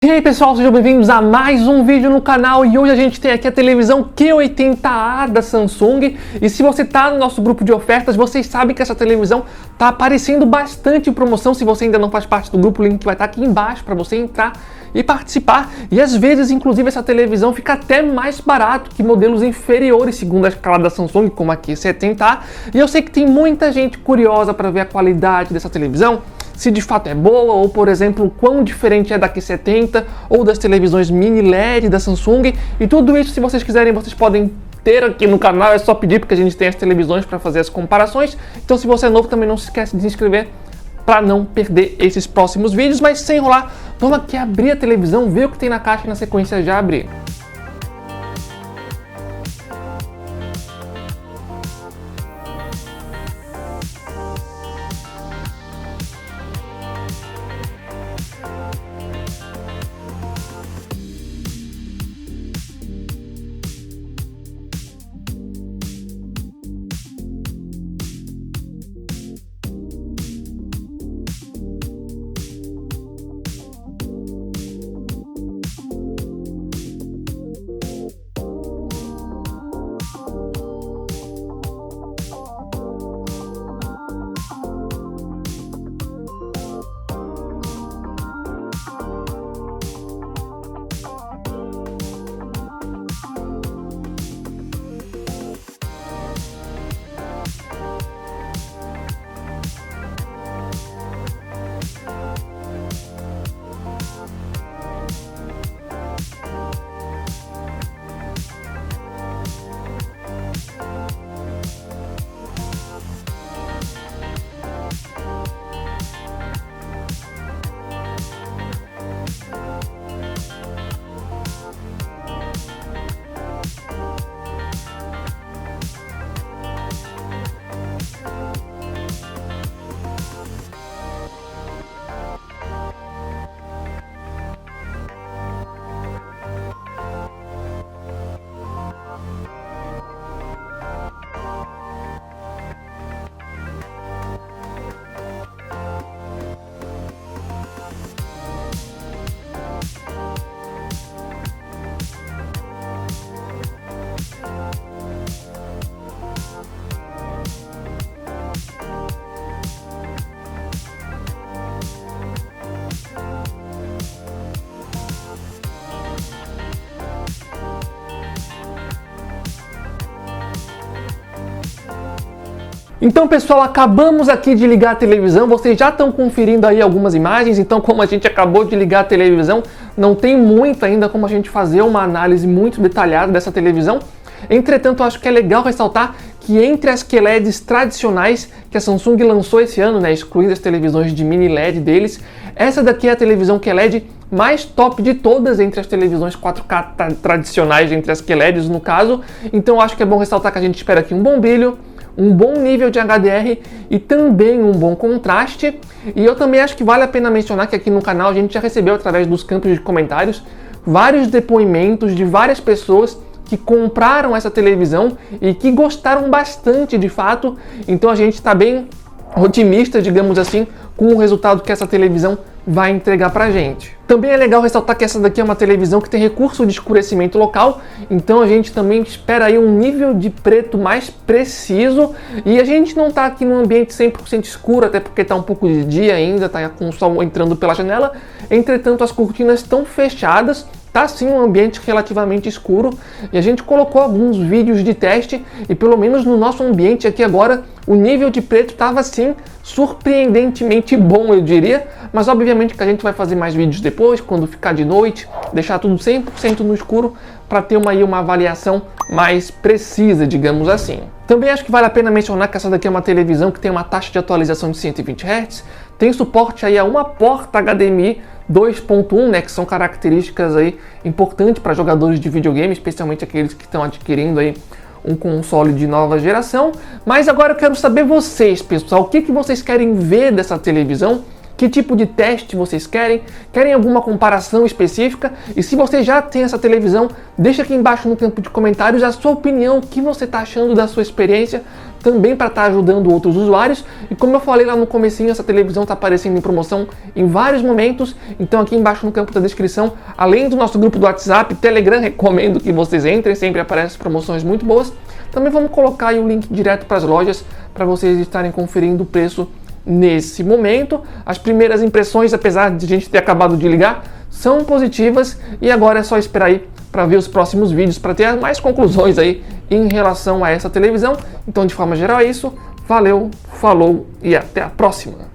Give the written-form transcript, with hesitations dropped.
E aí pessoal, sejam bem-vindos a mais um vídeo no canal e hoje a gente tem aqui a televisão Q80A da Samsung e se você tá no nosso grupo de ofertas, vocês sabem que essa televisão tá aparecendo bastante em promoção. Se você ainda não faz parte do grupo, o link vai estar aqui embaixo para você entrar e participar. E às vezes, inclusive, essa televisão fica até mais barato que modelos inferiores, segundo a escala da Samsung, como a Q70A. E eu sei que tem muita gente curiosa para ver a qualidade dessa televisão, se de fato é boa, ou por exemplo, o quão diferente é da Q70 ou das televisões mini LED da Samsung. E tudo isso, se vocês quiserem, vocês podem ter aqui no canal, é só pedir, porque a gente tem as televisões para fazer as comparações. Então se você é novo, também não se esquece de se inscrever para não perder esses próximos vídeos. Mas sem enrolar, vamos aqui abrir a televisão, ver o que tem na caixa e na sequência já abrir. Então pessoal, acabamos aqui de ligar a televisão, vocês já estão conferindo aí algumas imagens. Então, como a gente acabou de ligar a televisão, não tem muito ainda como a gente fazer uma análise muito detalhada dessa televisão. Entretanto, acho que é legal ressaltar que entre as QLEDs tradicionais que a Samsung lançou esse ano, excluindo as televisões de mini LED deles, essa daqui é a televisão QLED mais top de todas entre as televisões 4K tradicionais, entre as QLEDs no caso. Então acho que é bom ressaltar que a gente espera aqui um bom brilho, um bom nível de HDR e também um bom contraste. E eu também acho que vale a pena mencionar que aqui no canal a gente já recebeu, através dos campos de comentários, vários depoimentos de várias pessoas que compraram essa televisão e que gostaram bastante de fato. Então a gente está bem otimista, digamos assim, com o resultado que essa televisão vai entregar pra gente. Também é legal ressaltar que essa daqui é uma televisão que tem recurso de escurecimento local, então a gente também espera aí um nível de preto mais preciso, e a gente não tá aqui num ambiente 100% escuro, até porque tá um pouco de dia ainda, tá com o sol entrando pela janela. Entretanto, as cortinas estão fechadas, tá sim um ambiente relativamente escuro, e a gente colocou alguns vídeos de teste e pelo menos no nosso ambiente aqui agora o nível de preto estava sim surpreendentemente bom, eu diria. Mas obviamente que a gente vai fazer mais vídeos depois, quando ficar de noite, deixar tudo 100% no escuro para ter uma avaliação mais precisa, digamos assim. Também acho que vale a pena mencionar que essa daqui é uma televisão que tem uma taxa de atualização de 120 Hz, tem suporte aí a uma porta HDMI 2.1, que são características aí importantes para jogadores de videogame, especialmente aqueles que estão adquirindo aí um console de nova geração. Mas agora eu quero saber vocês, pessoal, o que vocês querem ver dessa televisão, que tipo de teste vocês querem, querem alguma comparação específica, e se você já tem essa televisão, deixa aqui embaixo no campo de comentários a sua opinião, o que você está achando da sua experiência, também para estar ajudando outros usuários. E como eu falei lá no comecinho, essa televisão está aparecendo em promoção em vários momentos, então aqui embaixo no campo da descrição, além do nosso grupo do WhatsApp, Telegram, recomendo que vocês entrem, sempre aparecem promoções muito boas. Também vamos colocar aí o link direto para as lojas, para vocês estarem conferindo o preço nesse momento. As primeiras impressões, apesar de a gente ter acabado de ligar, são positivas, e agora é só esperar aí para ver os próximos vídeos, para ter mais conclusões aí em relação a essa televisão. Então, de forma geral é isso. Valeu, falou e até a próxima!